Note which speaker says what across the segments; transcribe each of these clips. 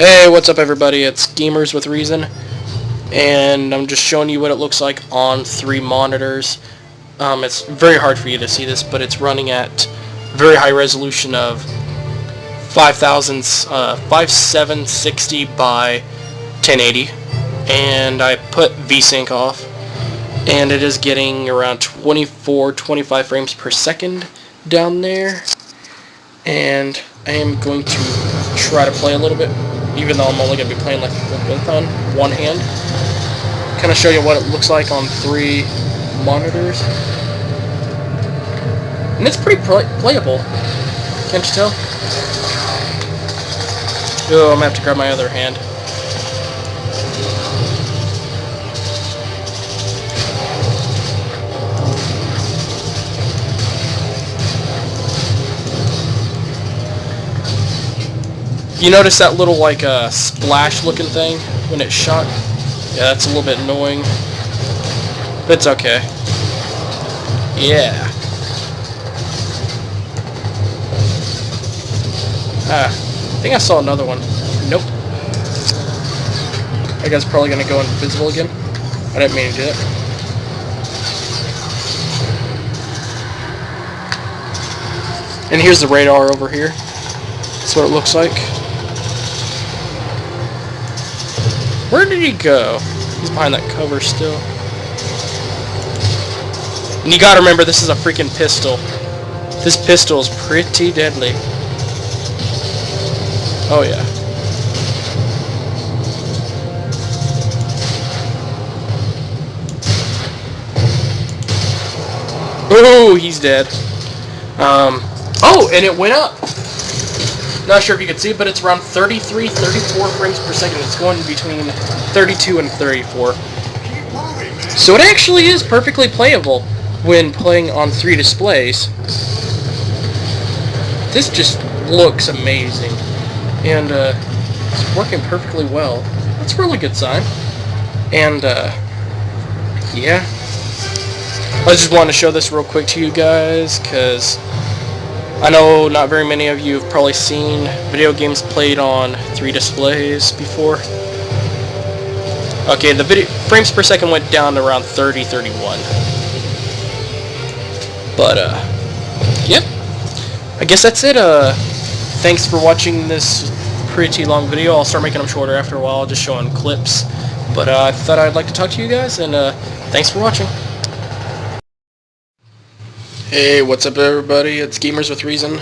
Speaker 1: Hey, what's up everybody? It's Gamers with Reason, and I'm just showing you what it looks like on 3 monitors. It's very hard for you to see this, but it's running at very high resolution of 5760 by 1080, and I put VSync off, and it is getting around 24-25 frames per second down there, and I am going to try to play a little bit, even though I'm only going to be playing like with on one hand. Kind of show you what it looks like on 3 monitors. And it's pretty playable. Can't you tell? Oh, I'm going to have to grab my other hand. You notice that little like splash looking thing when it's shot? Yeah, that's a little bit annoying. But it's okay. Yeah. I think I saw another one. Nope. That guy's probably gonna go invisible again. I didn't mean to do that. And here's the radar over here. That's what it looks like. Where did he go? He's behind that cover still. And you gotta remember, this is a freaking pistol. This pistol is pretty deadly. Oh yeah. Oh, he's dead. Oh, and it went up. Not sure if you can see it, but it's around 33, 34 frames per second. It's going between 32 and 34. So it actually is perfectly playable when playing on 3 displays. This just looks amazing. And it's working perfectly well. That's a really good sign. And yeah. I just wanted to show this real quick to you guys, because I know not very many of you have probably seen video games played on 3 displays before. Okay, the video frames per second went down to around 30, 31. But, yep. I guess that's it. Thanks for watching this pretty long video. I'll start making them shorter after a while, just showing clips. But, I thought I'd like to talk to you guys, and, thanks for watching. Hey, what's up everybody? It's Gamers with Reason.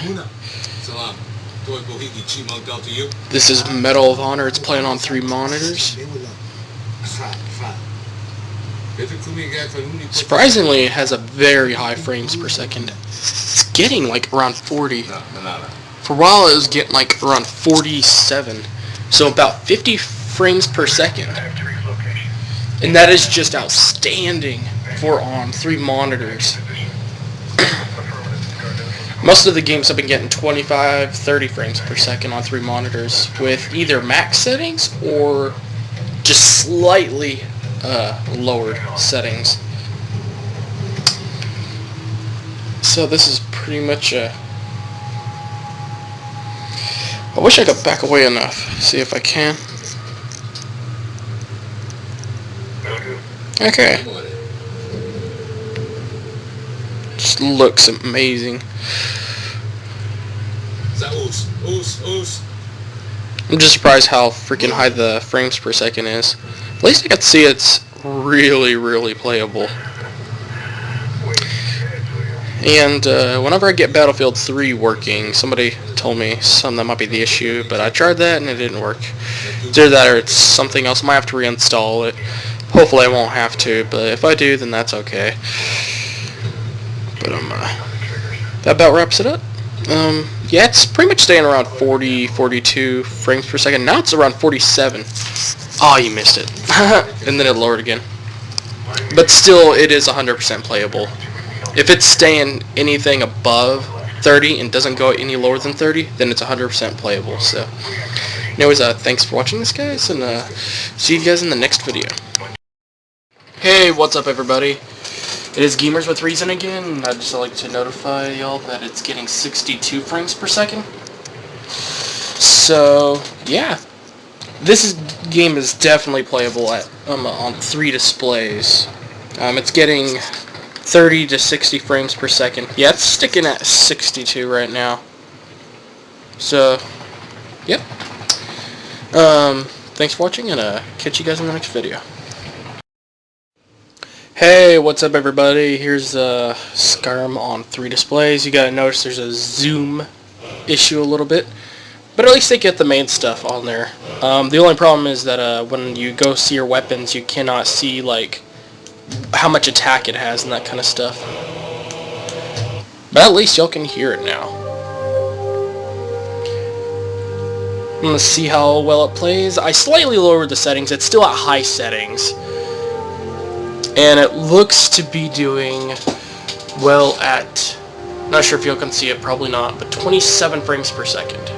Speaker 1: This is Medal of Honor. It's playing on 3 monitors. Surprisingly, it has a very high frames per second. It's getting like around 40. For a while it was getting like around 47. So about 50 frames per second. And that is just outstanding for on 3 monitors. Most of the games have been getting 25, 30 frames per second on 3 monitors with either max settings or just slightly lower settings. So this is pretty much I wish I could back away enough. See if I can. Okay. Just looks amazing. I'm just surprised how freaking high the frames per second is. At least I got to see it's really, really playable. And whenever I get Battlefield 3 working, somebody told me that might be the issue, but I tried that and it didn't work. Either that or it's something else. I might have to reinstall it. Hopefully I won't have to, but if I do, then that's okay. But that about wraps it up. Yeah, it's pretty much staying around 40, 42 frames per second. Now it's around 47. Oh, you missed it. And then it lowered again. But still, it is 100% playable. If it's staying anything above 30 and doesn't go any lower than 30, then it's 100% playable. So, anyways, thanks for watching this, guys, and see you guys in the next video. Hey, what's up, everybody? It is Gamers with Reason again, and I'd just like to notify y'all that it's getting 62 frames per second. So, yeah. game is definitely playable at on 3 displays. It's getting 30 to 60 frames per second. Yeah, it's sticking at 62 right now. So, yep. Thanks for watching, and catch you guys in the next video. Hey, what's up everybody? Here's Skyrim on 3 displays. You gotta notice there's a zoom issue a little bit, but at least they get the main stuff on there. The only problem is that when you go see your weapons, you cannot see like how much attack it has and that kind of stuff. But at least y'all can hear it now. I'm gonna see how well it plays. I slightly lowered the settings. It's still at high settings. And it looks to be doing well at, not sure if you can see it, probably not, but 27 frames per second.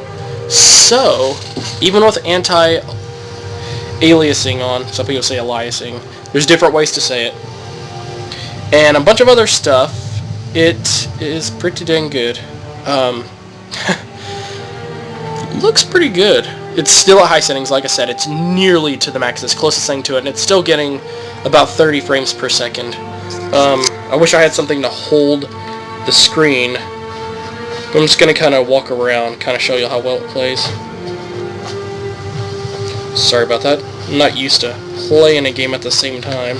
Speaker 1: So, even with anti-aliasing on, some people say aliasing, there's different ways to say it, and a bunch of other stuff, it is pretty dang good. Looks pretty good. It's still at high settings, like I said. It's nearly to the max, it's closest thing to it, and it's still getting about 30 frames per second. I wish I had something to hold the screen. I'm just going to kind of walk around, kind of show you how well it plays. Sorry about that. I'm not used to playing a game at the same time.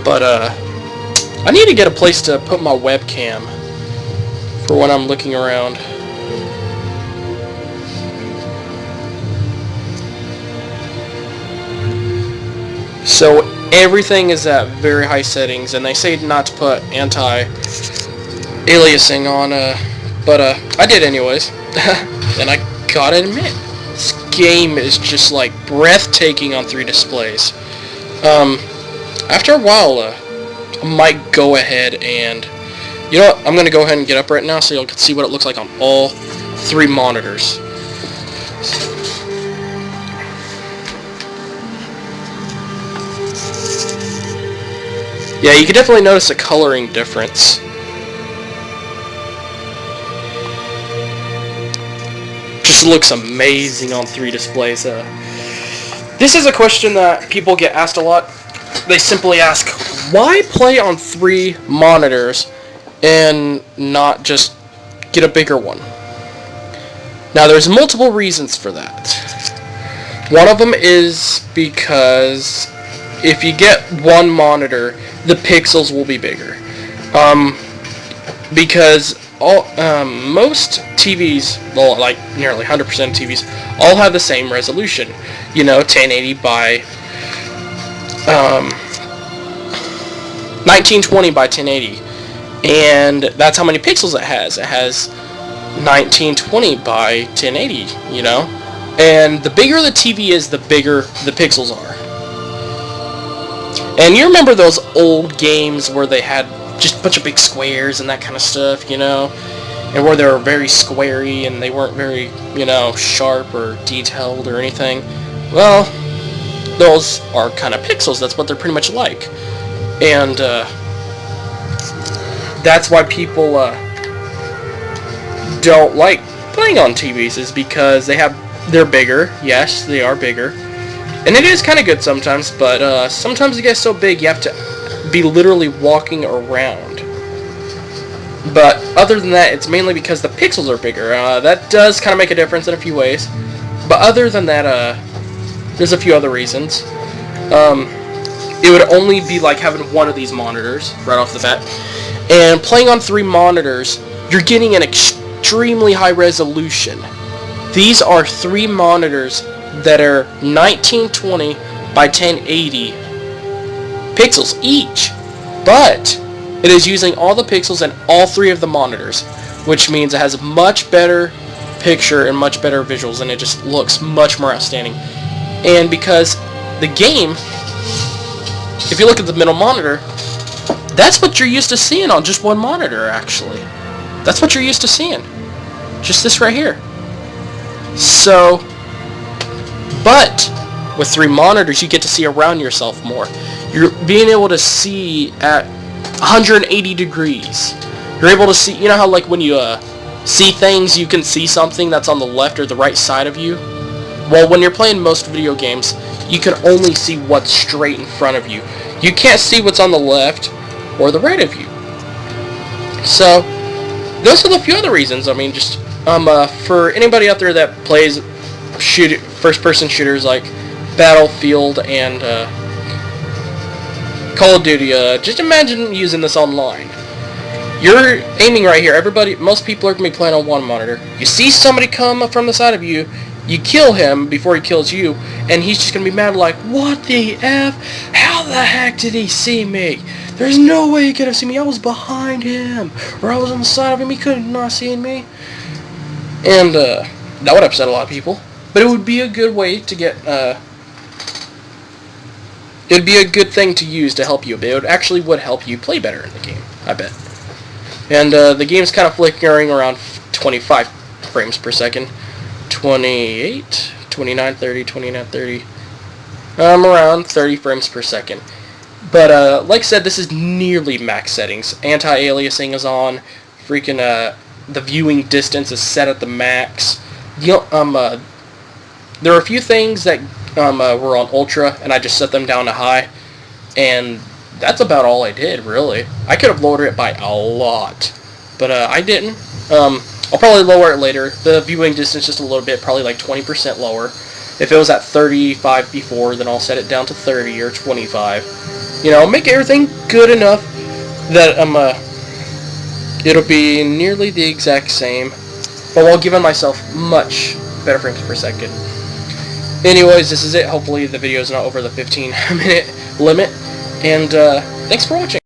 Speaker 1: But, I need to get a place to put my webcam for when I'm looking around. So, everything is at very high settings, and they say not to put anti-aliasing on, but I did anyways. And I gotta admit, this game is just like breathtaking on 3 displays. After a while, I might go ahead and, you know what, I'm going to go ahead and get up right now so you can see what it looks like on all 3 monitors. Yeah, you can definitely notice a coloring difference. Just looks amazing on 3 displays. This is a question that people get asked a lot. They simply ask, why play on 3 monitors and not just get a bigger one? Now, there's multiple reasons for that. One of them is because if you get one monitor, the pixels will be bigger. Because most TVs, well, like nearly 100% of TVs, all have the same resolution. You know, 1080 by 1920 by 1080, and that's how many pixels it has. It has 1920 by 1080, you know, and the bigger the TV is, the bigger the pixels are. And you remember those old games where they had just a bunch of big squares and that kind of stuff, you know, and where they were very squarey and they weren't very, you know, sharp or detailed or anything? Well, those are kind of pixels. That's what they're pretty much like. And that's why people don't like playing on TVs, is because they're bigger. Yes, they are bigger. And it is kind of good sometimes, but sometimes it gets so big you have to be literally walking around. But other than that, it's mainly because the pixels are bigger. That does kind of make a difference in a few ways. But other than that, there's a few other reasons. It would only be like having one of these monitors right off the bat. And playing on 3 monitors, you're getting an extremely high resolution. These are 3 monitors that are 1920 by 1080 pixels each. But it is using all the pixels in all 3 of the monitors, which means it has a much better picture and much better visuals, and it just looks much more outstanding. And because the game, if you look at the middle monitor, that's what you're used to seeing on just one monitor, actually. That's what you're used to seeing. Just this right here. So, but with 3 monitors, you get to see around yourself more. You're being able to see at 180 degrees. You're able to see, you know how like when you see things, you can see something that's on the left or the right side of you? Well, when you're playing most video games, you can only see what's straight in front of you. You can't see what's on the left or the right of you. So, those are the few other reasons. I mean, just for anybody out there that plays first-person shooters like Battlefield and Call of Duty, just imagine using this online. You're aiming right here. Most people are going to be playing on one monitor. You see somebody come up from the side of you, you kill him before he kills you, and he's just going to be mad like, what the F? How the heck did he see me? There's no way he could have seen me. I was behind him, or I was on the side of him. He could have not seen me. And that would upset a lot of people. But it would be a good way to get, it would be a good thing to use to help you. It actually would help you play better in the game, I bet. And the game's kind of flickering around 25 frames per second. 28, 29, 30, 29, 30. Around 30 frames per second. But, like I said, this is nearly max settings. Anti-aliasing is on. Freaking, the viewing distance is set at the max. There are a few things that were on Ultra, and I just set them down to high. And that's about all I did, really. I could have lowered it by a lot, but I didn't. I'll probably lower it later. The viewing distance just a little bit, probably like 20% lower. If it was at 35 before, then I'll set it down to 30 or 25. You know, make everything good enough that it'll be nearly the exact same, but while giving myself much better frames per second. Anyways, this is it. Hopefully the video is not over the 15-minute limit, and thanks for watching.